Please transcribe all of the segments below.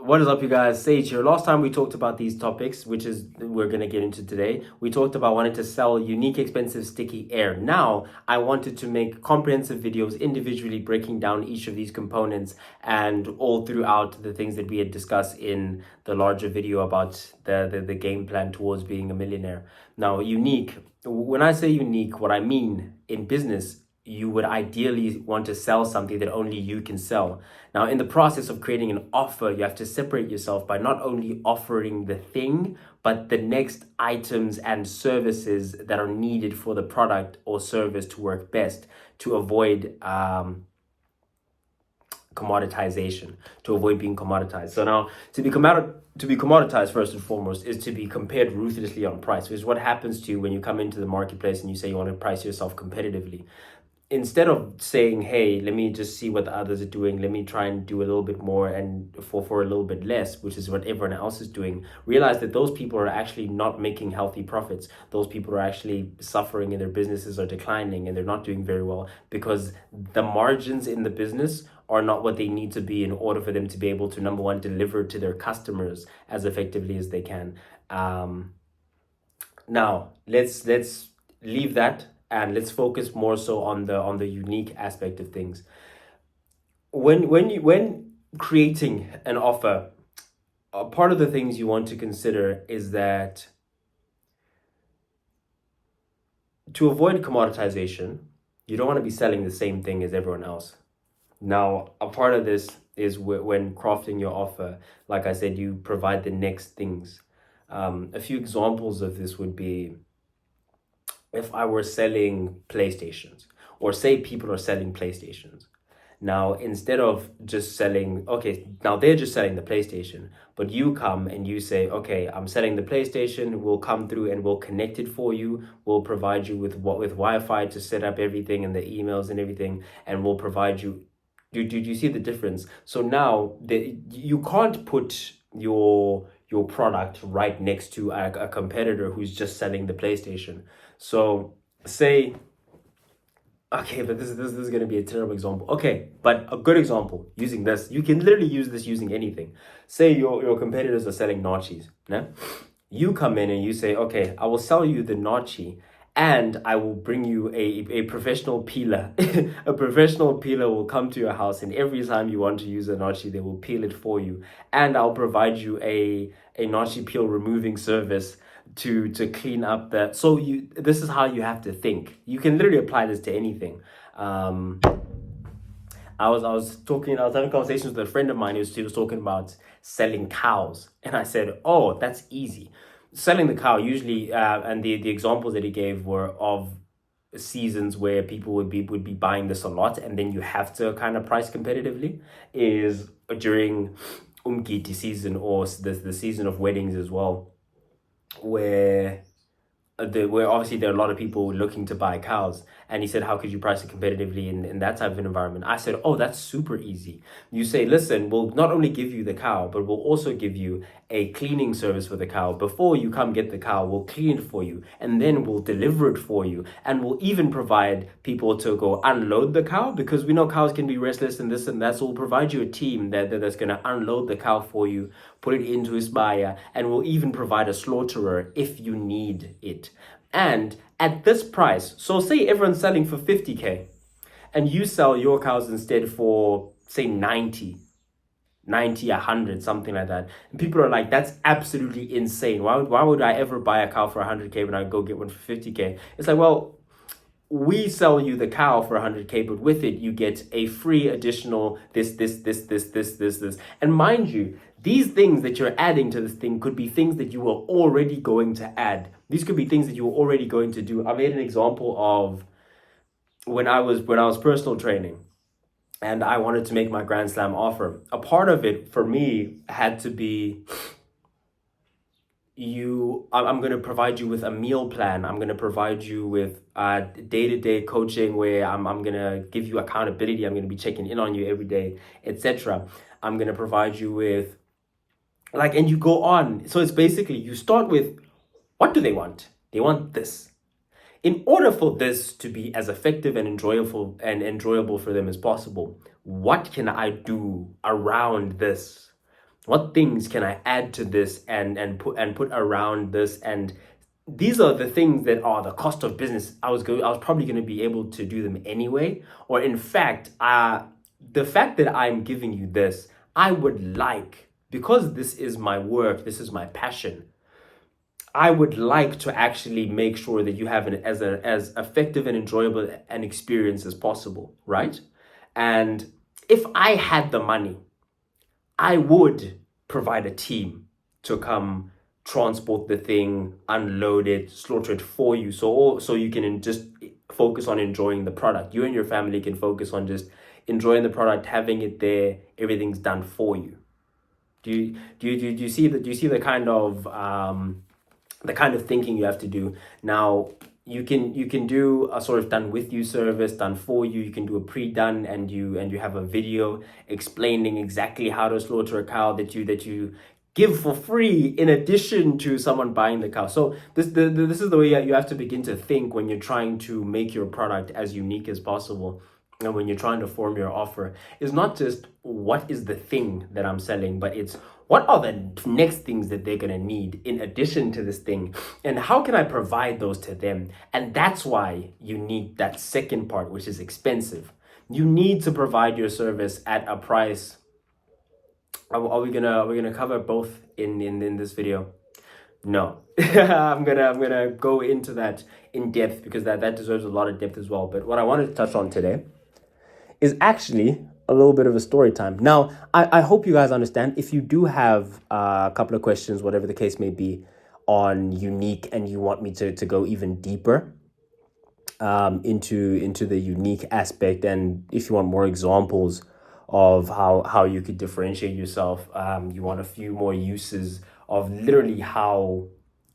What is up, you guys? Sage here. Last time we talked about these topics, which is we're going to get into today. We talked about wanting to sell unique, expensive, sticky air. Now, I wanted to make comprehensive videos individually breaking down each of these components and all throughout the things that we had discussed in the larger video about the game plan towards being a millionaire. Now, unique. When I say unique, what I mean in business, you would ideally want to sell something that only you can sell. Now, in the process of creating an offer, you have to separate yourself by not only offering the thing, but the next items and services that are needed for the product or service to work best, to avoid commoditization, to avoid being commoditized. So now, to be commoditized, first and foremost, is to be compared ruthlessly on price, which is what happens to you when you come into the marketplace and you say you want to price yourself competitively. Instead of saying, hey, let me just see what the others are doing, let me try and do a little bit more and for a little bit less, which is what everyone else is doing, realize that those people are actually not making healthy profits. Those people are actually suffering and their businesses are declining and they're not doing very well because the margins in the business are not what they need to be in order for them to be able to, number one, deliver to their customers as effectively as they can. Now, let's leave that and let's focus more so on the unique aspect of things. When creating an offer, a part of the things you want to consider is that to avoid commoditization, you don't want to be selling the same thing as everyone else. Now, a part of this is when crafting your offer, like I said, you provide the next things. A few examples of this would be, if I were selling PlayStations, or say people are selling PlayStations. Now, instead of just selling, okay, now they're just selling the PlayStation, but you come and you say, okay, I'm selling the PlayStation, we'll come through and we'll connect it for you. We'll provide you with Wi-Fi to set up everything and the emails and everything, and we'll provide you. Do you see the difference? So now you can't put your product right next to a competitor who's just selling the PlayStation. So say, okay, but this is going to be a terrible example. Okay, but a good example using this, you can literally use this using anything. Say your competitors are selling nachos. Yeah? You come in and you say, okay, I will sell you the nachi and I will bring you a professional peeler. A professional peeler will come to your house and every time you want to use a nachi, they will peel it for you. And I'll provide you a nachi peel removing service to clean up that. So this is how you have to think. You can literally apply this to anything. I was having conversations with a friend of mine who was talking about selling cows, and I said, oh, that's easy. Selling the cow usually, and the examples that he gave were of seasons where people would be buying this a lot, and then you have to kind of price competitively, is during Umgiti season or the season of weddings as well, where obviously there are a lot of people looking to buy cows. And he said, how could you price it competitively in that type of an environment? I said, oh, that's super easy. You say, listen, we'll not only give you the cow, but we'll also give you a cleaning service for the cow. Before you come get the cow, we'll clean it for you, and then we'll deliver it for you. And we'll even provide people to go unload the cow, because we know cows can be restless and this and that. So we'll provide you a team that's going to unload the cow for you, put it into his buyer, and we'll even provide a slaughterer if you need it. And at this price, so say everyone's selling for 50K and you sell your cows instead for, say, 90, 100, something like that. And people are like, that's absolutely insane. Why would I ever buy a cow for 100K when I go get one for 50K? It's like, well, we sell you the cow for 100K, but with it, you get a free additional this. And mind you, these things that you're adding to this thing could be things that you were already going to add. These could be things that you were already going to do. I made an example of when I was personal training and I wanted to make my Grand Slam offer. A part of it for me had to be, I'm going to provide you with a meal plan. I'm going to provide you with day-to-day coaching where I'm going to give you accountability. I'm going to be checking in on you every day, etc. I'm going to provide you with, and you go on. So it's basically, you start with, what do they want? They want this. In order for this to be as effective and enjoyable for them as possible, what can I do around this? What things can I add to this and put around this? And these are the things that are the cost of business. I was probably going to be able to do them anyway. Or in fact, the fact that I'm giving you this, I would like, because this is my work, this is my passion, I would like to actually make sure that you have as effective and enjoyable an experience as possible, right? And if I had the money, I would provide a team to come transport the thing, unload it, slaughter it for you, so you can just focus on enjoying the product. You and your family can focus on just enjoying the product, having it there. Everything's done for you. Do you see the kind of thinking you have to do now? You can do a sort of done with you service, done for you. You can do a pre-done, and you have a video explaining exactly how to slaughter a cow that you give for free in addition to someone buying the cow. So this is the way you have to begin to think when you're trying to make your product as unique as possible. And when you're trying to form your offer, it's not just what is the thing that I'm selling, but it's what are the next things that they're going to need in addition to this thing, and how can I provide those to them? And that's why you need that second part, which is expensive. You need to provide your service at a price. Are we gonna cover both in this video? No. I'm gonna go into that in depth, because that deserves a lot of depth as well. But what I wanted to touch on today is actually a little bit of a story time. Now, I hope you guys understand. If you do have a couple of questions, whatever the case may be, on unique, and you want me to go even deeper into the unique aspect, and if you want more examples of how you could differentiate yourself, you want a few more uses of literally how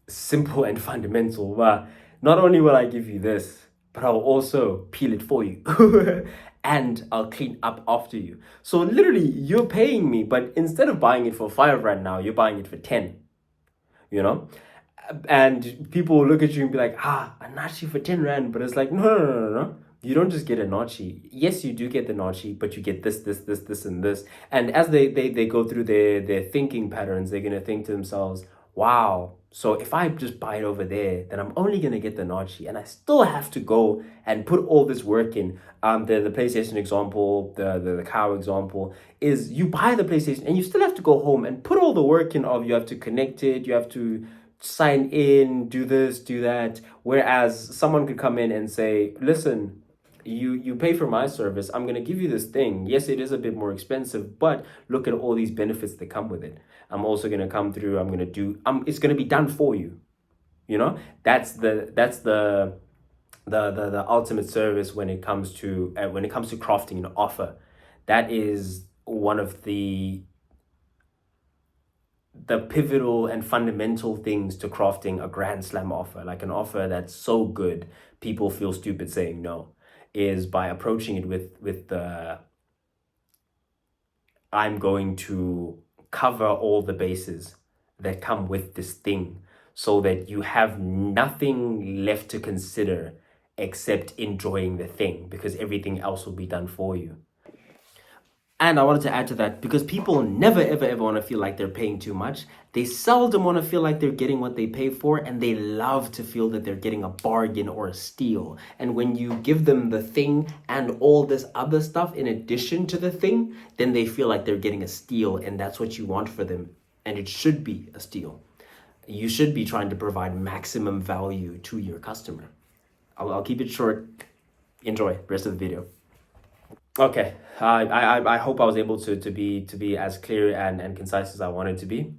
simple and fundamental, not only will I give you this, but I'll also peel it for you. And I'll clean up after you. So literally, you're paying me, but instead of buying it for 5 right now, you're buying it for 10. You know? And people will look at you and be like, a nachi for 10 rand. But it's like, no. You don't just get a nachi. Yes, you do get the nachi, but you get this, and this. And as they go through their thinking patterns, they're going to think to themselves, wow, so if I just buy it over there, then I'm only going to get the nachi, and I still have to go and put all this work in. The PlayStation example, the cow example, is you buy the PlayStation and you still have to go home and put all the work in of you have to connect it, you have to sign in, do this, do that. Whereas someone could come in and say, listen, you pay for my service, I'm going to give you this thing. Yes, it is a bit more expensive, but look at all these benefits that come with it. I'm also going to come through, I'm going to do, it's going to be done for you. You know, that's the ultimate service when it comes to crafting an offer. That is one of the pivotal and fundamental things to crafting a grand slam offer, like an offer that's so good people feel stupid saying no, is by approaching it with the I'm going to cover all the bases that come with this thing, so that you have nothing left to consider except enjoying the thing, because everything else will be done for you. And I wanted to add to that, because people never, ever want to feel like they're paying too much. They seldom want to feel like they're getting what they pay for, and they love to feel that they're getting a bargain or a steal. And when you give them the thing and all this other stuff in addition to the thing, then they feel like they're getting a steal, and that's what you want for them. And it should be a steal. You should be trying to provide maximum value to your customer. I'll keep it short. Enjoy the rest of the video. Okay, I hope I was able to be as clear and concise as I wanted to be.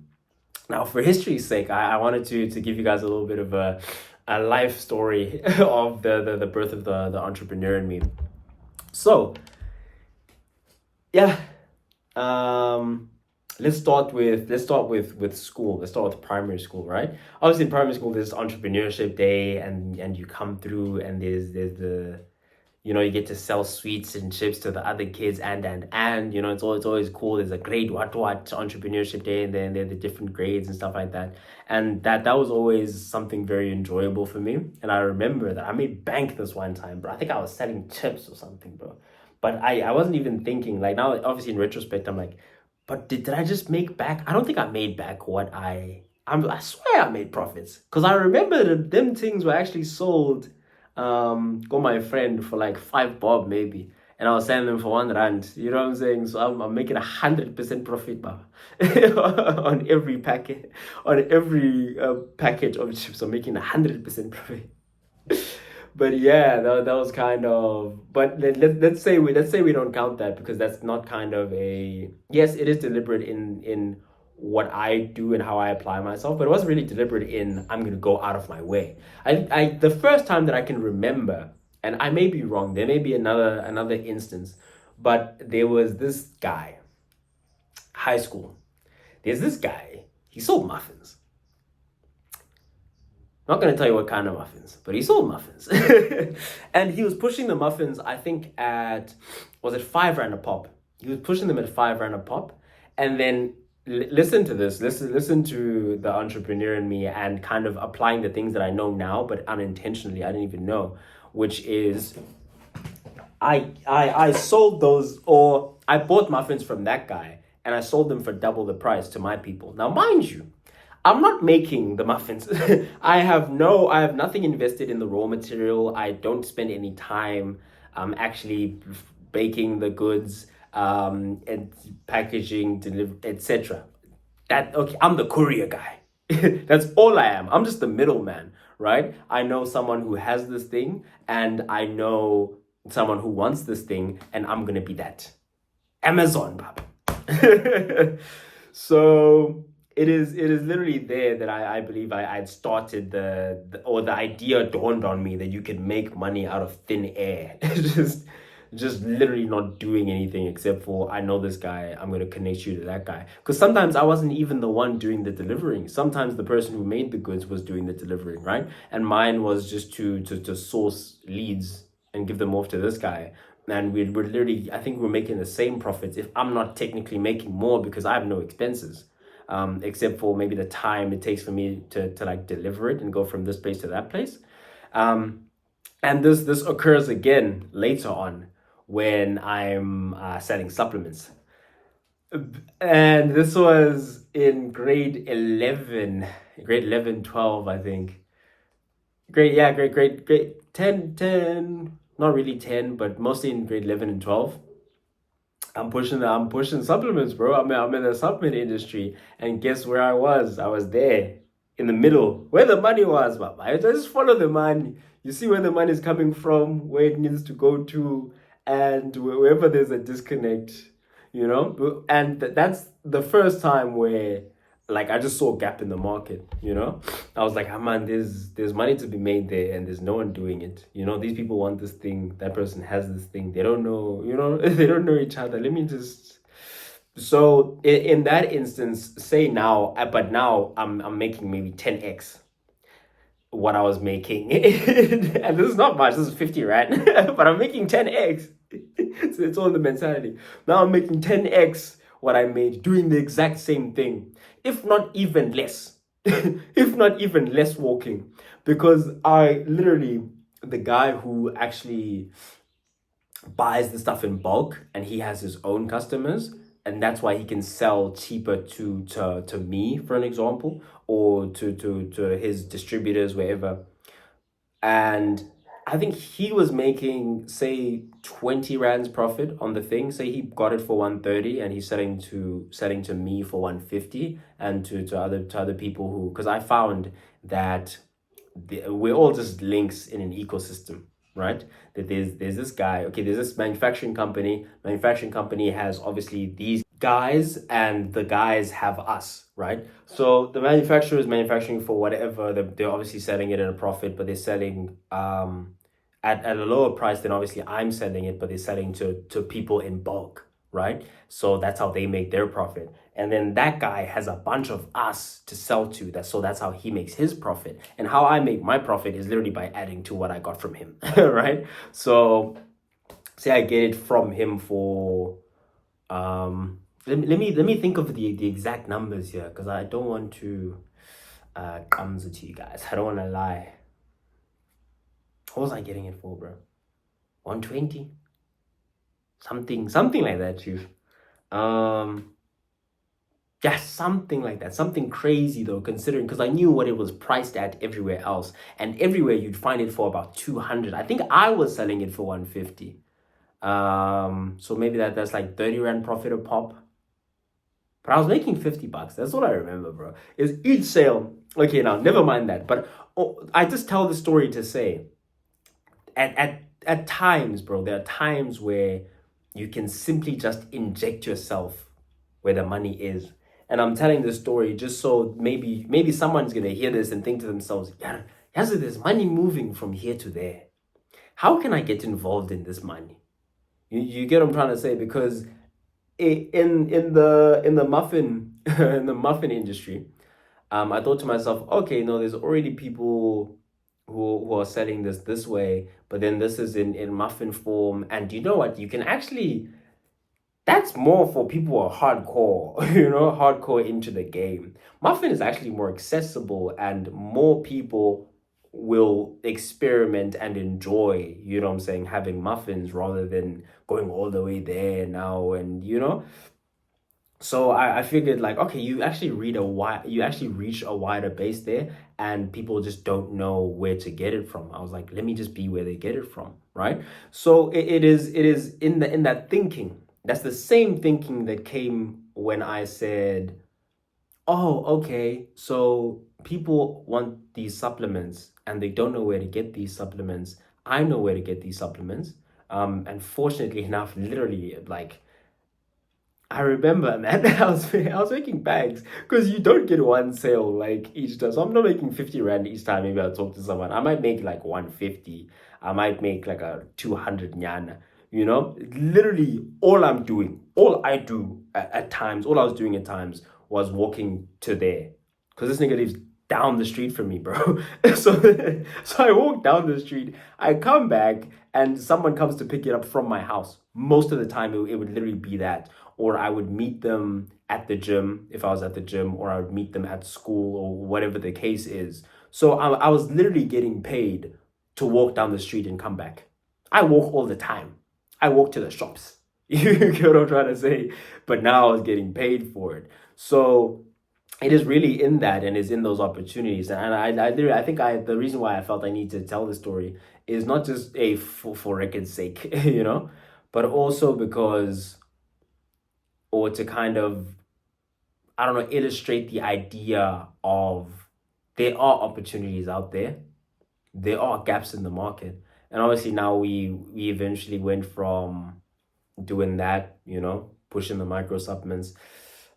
Now, for history's sake, I wanted to give you guys a little bit of a life story of the birth of the entrepreneur in me. So, yeah, let's start with school. Let's start with primary school, right? Obviously, in primary school, there's entrepreneurship day, and you come through, and there's the, you get to sell sweets and chips to the other kids, and it's always cool. There's a grade what entrepreneurship day, and then there are the different grades and stuff like that. And that was always something very enjoyable for me. And I remember that I made bank this one time, bro. I think I was selling chips or something, bro. But I wasn't even thinking, like, now, obviously in retrospect, I'm like, But did I just make back? I don't think I made back what I swear I made profits. Because I remember that them things were actually sold got my friend for like 5 bob maybe. And I was selling them for 1 rand. You know what I'm saying? So I'm making 100% profit, baba. On every packet, on every packet of chips. I'm making 100% profit. But yeah, that was kind of. But let's say we don't count that because that's not kind of a. Yes, it is deliberate in what I do and how I apply myself, but it wasn't really deliberate in I'm gonna go out of my way. I the first time that I can remember, and I may be wrong, there may be another instance, but there was this guy, high school. There's this guy. He sold muffins. Not going to tell you what kind of muffins, but he sold muffins. And he was pushing the muffins, I think, at, was it 5 rand a pop? He was pushing them at 5 rand a pop. And then listen to this, listen to the entrepreneur in me and kind of applying the things that I know now, but unintentionally, I didn't even know, which is I sold those, or I bought muffins from that guy and I sold them for double the price to my people. Now, mind you, I'm not making the muffins. I have nothing invested in the raw material. I don't spend any time actually baking the goods, and packaging, deliver, etc. That okay, I'm the courier guy. That's all I am. I'm just the middleman, right? I know someone who has this thing, and I know someone who wants this thing, and I'm gonna be that. Amazon, Bob. So it is literally there that I believe I'd started or the idea dawned on me that you can make money out of thin air. Just literally not doing anything except for I know this guy, I'm gonna connect you to that guy. Because sometimes I wasn't even the one doing the delivering. Sometimes the person who made the goods was doing the delivering, right? And mine was just to source leads and give them off to this guy. And we're literally, I think we're making the same profits if I'm not technically making more because I have no expenses, except for maybe the time it takes for me to like deliver it and go from this place to that place. And this occurs again later on when I'm selling supplements. And this was in grade 11, 12, I think. Grade 10, 10, not really 10, but mostly in grade 11 and 12. I'm pushing supplements, bro. I'm in the supplement industry. And guess where I was? I was there in the middle where the money was, but I just follow the money. You see where the money is coming from, where it needs to go to, and wherever there's a disconnect, And that's the first time where like I just saw a gap in the market. I was like, ah man, there's money to be made there and there's no one doing it. These people want this thing, that person has this thing. They don't know, they don't know each other. Let me just so in that instance, say now, but now I'm making maybe 10x what I was making. And this is not much, this is 50 rand, but I'm making 10x. So it's all the mentality. Now I'm making 10x what I made doing the exact same thing, if not even less. If not even less walking. Because I literally, the guy who actually buys the stuff in bulk and he has his own customers, and that's why he can sell cheaper to me, for an example, or to his distributors wherever. And I think he was making, say, 20 rands profit on the thing. Say he got it for 130 and he's selling to me for 150 and to other people who, because I found that we're all just links in an ecosystem, right? That there's this guy, okay, there's this manufacturing company. Manufacturing company has obviously these guys and the guys have us, right? So the manufacturer is manufacturing for whatever, they're obviously selling it at a profit, but they're selling at a lower price than obviously I'm selling it, but they're selling to people in bulk, right? So that's how they make their profit. And then that guy has a bunch of us to sell to. That's how he makes his profit. And how I make my profit is literally by adding to what I got from him, right? So say I get it from him for let me think of the exact numbers here because I don't want to comes to you guys. I don't want to lie. What was I getting it for, bro? 120? Something like that, too. Just something like that, something crazy though, considering, because I knew what it was priced at everywhere else, and everywhere you'd find it for about 200. I think I was selling it for 150. So maybe that's like 30 rand profit a pop. But I was making 50 bucks. That's what I remember, bro. Is each sale. Okay, now never mind that. But I just tell the story to say, at times, bro, there are times where you can simply just inject yourself where the money is. And I'm telling this story just so maybe someone's gonna hear this and think to themselves, yeah, there's money moving from here to there. How can I get involved in this money? You get what I'm trying to say? Because in the muffin in the muffin industry, I thought to myself, okay, no, there's already people who are selling this way, but then this is in muffin form, and you know what? You can actually, that's more for people who are hardcore, hardcore into the game. Muffin is actually more accessible, and more people will experiment and enjoy, what I'm saying, having muffins rather than going all the way there now, and. So I figured like, okay, you actually reach a wider base there, and people just don't know where to get it from. I was like, let me just be where they get it from, right? So it is in that thinking. That's the same thinking that came when I said, oh, okay, so people want these supplements and they don't know where to get these supplements. I know where to get these supplements. And fortunately enough, literally like I remember, man, I was making bags because you don't get one sale like each time. So I'm not making 50 rand each time. Maybe I'll talk to someone. I might make like 150. I might make like a 200 nyana. Literally all I do at times, all I was doing at times was walking to there, because this nigga lives down the street from me, bro. So I walk down the street, I come back, and someone comes to pick it up from my house. Most of the time, it would literally be that, or I would meet them at the gym if I was at the gym, or I would meet them at school, or whatever the case is. So I was literally getting paid to walk down the street and come back. I walk all the time. I walk to the shops. You get what I'm trying to say? But now I was getting paid for it. So it is really in that, and is in those opportunities. And I think the reason why I felt I need to tell the story is not just for record's sake, but also because, or to kind of, I don't know, illustrate the idea of, there are opportunities out there. There are gaps in the market. And obviously now we eventually went from doing that, pushing the micro supplements.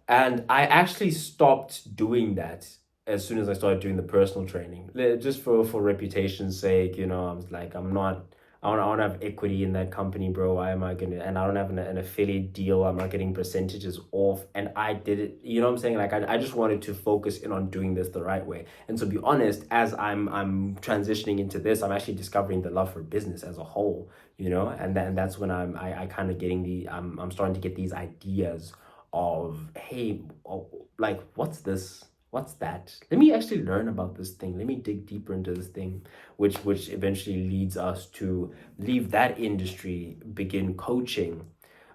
And I actually stopped doing that as soon as I started doing the personal training, just for reputation's sake. I was like, I want to have equity in that company, bro. Why am I gonna? And I don't have an affiliate deal. I'm not getting percentages off. And I did it. You know what I'm saying? Like I just wanted to focus in on doing this the right way. And to be honest, as I'm transitioning into this, I'm actually discovering the love for business as a whole. And that's when I kind of getting I'm starting to get these ideas of, hey, like, what's this? What's that? Let me actually learn about this thing. Let me dig deeper into this thing, which eventually leads us to leave that industry, begin coaching.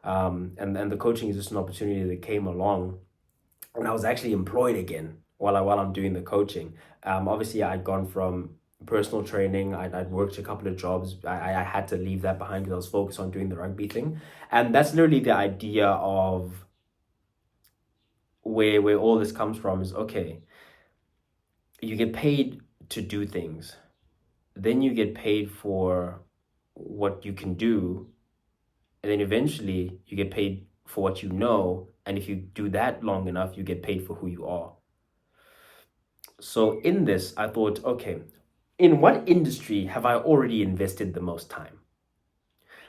And the coaching is just an opportunity that came along, and I was actually employed again while I'm doing the coaching. Obviously, I'd gone from personal training. I'd worked a couple of jobs. I had to leave that behind because I was focused on doing the rugby thing, and that's literally the idea of where all this comes from. Is, okay, you get paid to do things, then you get paid for what you can do, and then eventually you get paid for what you know, and if you do that long enough, you get paid for who you are. So in this, I thought, okay, in what industry have I already invested the most time?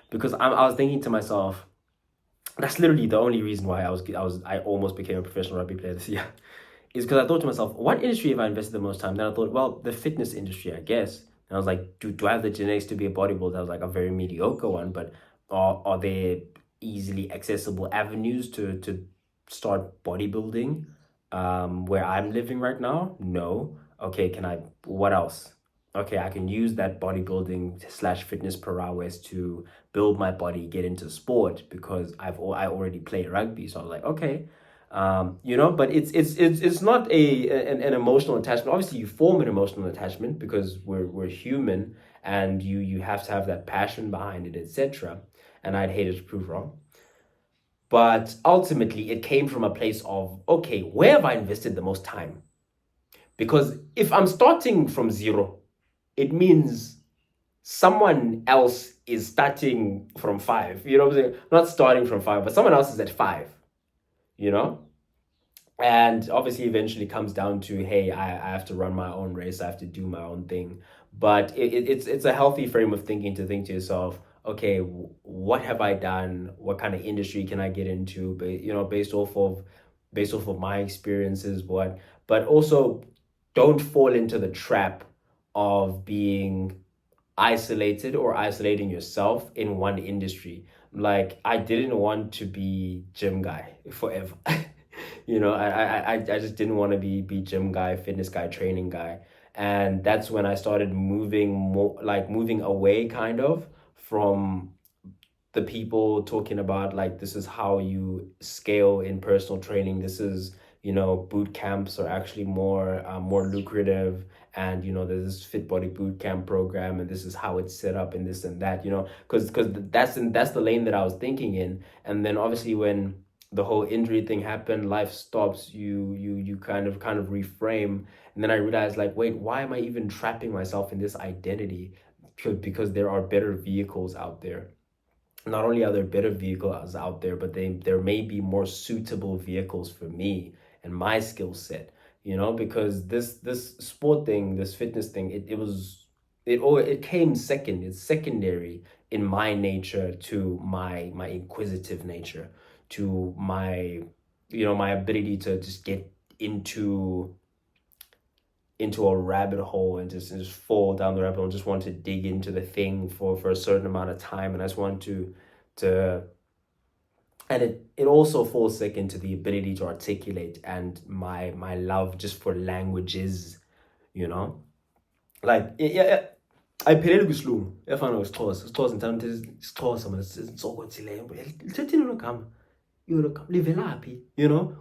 Because I was thinking to myself, that's literally the only reason why I almost became a professional rugby player this year, is because I thought to myself, what industry have I invested the most time? Then I thought, well, the fitness industry, I guess. And I was like, do I have the genetics to be a bodybuilder? I was like, a very mediocre one, but are there easily accessible avenues to start bodybuilding where I'm living right now? No. Okay, what else? Okay, I can use that bodybuilding / fitness prowess to build my body, get into sport, because I already play rugby. So I was like, okay, But it's not an emotional attachment. Obviously, you form an emotional attachment because we're human, and you have to have that passion behind it, etc. And I'd hate it to prove wrong. But ultimately, it came from a place of, okay, where have I invested the most time? Because if I'm starting from zero, it means someone else is starting from five. You know what I'm saying? Not starting from five, but someone else is at five, you know? And obviously, eventually comes down to, hey, I have to run my own race, I have to do my own thing. But it's a healthy frame of thinking to think to yourself, okay, what have I done? What kind of industry can I get into? Based off of my experiences, but also don't fall into the trap of being isolated or isolating yourself in one industry. Like, I didn't want to be gym guy forever. I just didn't want to be gym guy, fitness guy, training guy. And that's when I started moving away kind of from the people talking about, like, this is how you scale in personal training. This is, boot camps are actually more lucrative, and there's this fit body boot camp program, and this is how it's set up, and this and that, because that's the lane that I was thinking in. And then obviously when the whole injury thing happened, life stops, you kind of reframe. And then I realized, like, wait, why am I even trapping myself in this identity? Because there are better vehicles out there. Not only are there better vehicles out there, but there may be more suitable vehicles for me and my skill set. Because this sport thing, this fitness thing, it came second. It's secondary in my nature to my inquisitive nature, to my ability to just get into a rabbit hole and just fall down the rabbit hole and just want to dig into the thing for a certain amount of time. And I just want to and it also falls second to the ability to articulate and my love just for languages, you know? Like, yeah, ayipheleli kwisilungu efana ngesixhosa. Isixhosa ndithanda ukuthi isixhosa mna sintsonkothileyo. Lithethini lo gama? Livelaphi?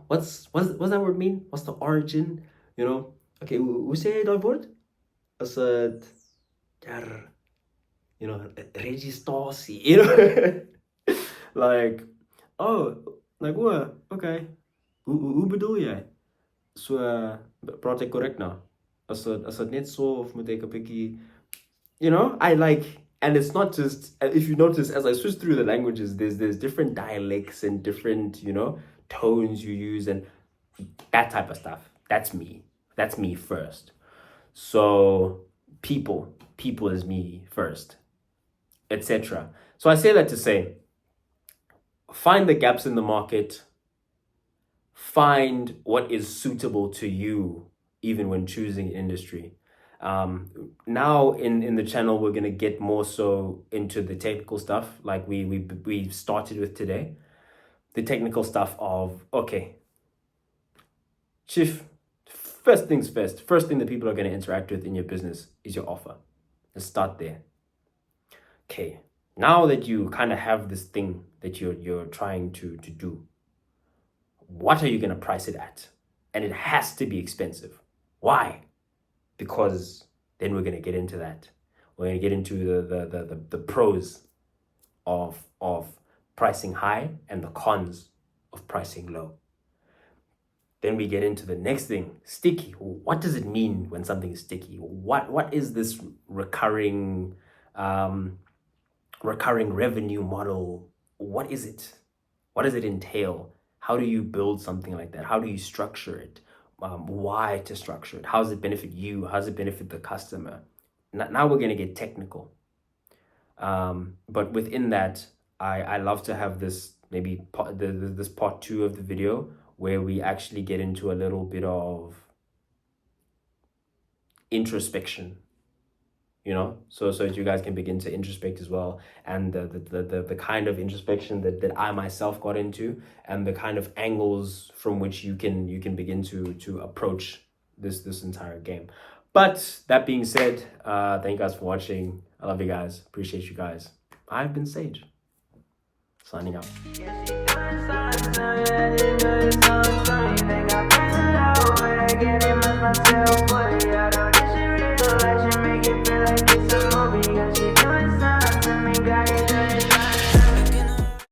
What's that word mean? What's the origin? Okay, hoe sê jy daai woord? As dit registrasie, like, oh, like what? Okay. Hoe bedoel jy? So, praat ek korrek nou? As dit net so of moet ek 'n bietjie, I like. And it's not just, if you notice, as I switch through the languages, there's different dialects and different, tones you use and that type of stuff. That's me first. So people is me first, etc. So I say that to say, find the gaps in the market, find what is suitable to you, even when choosing industry. Now in the channel, we're gonna get more so into the technical stuff, like we started with today. The technical stuff of, okay, Chief, first things first. First thing that people are gonna interact with in your business is your offer. Let's start there. Okay, now that you kind of have this thing that you're trying to do, what are you gonna price it at? And it has to be expensive. Why? Because then we're gonna get into that. We're gonna get into the pros of pricing high and the cons of pricing low. Then we get into the next thing, sticky. What does it mean when something is sticky? What is this recurring revenue model? What is it? What does it entail? How do you build something like that? How do you structure it? Why to structure it? How does it benefit you? How does it benefit the customer? Now we're gonna get technical. But within that, I love to have this maybe this part 2 of the video where we actually get into a little bit of introspection, so that you guys can begin to introspect as well, and the kind of introspection that I myself got into, and the kind of angles from which you can begin to approach this entire game. But that being said, thank you guys for watching. I love you guys. Appreciate you guys. I've been Sage. Signing out. Yeah, she doing something, I just do it so think I figured out what I get it myself, but I know this shit real, like she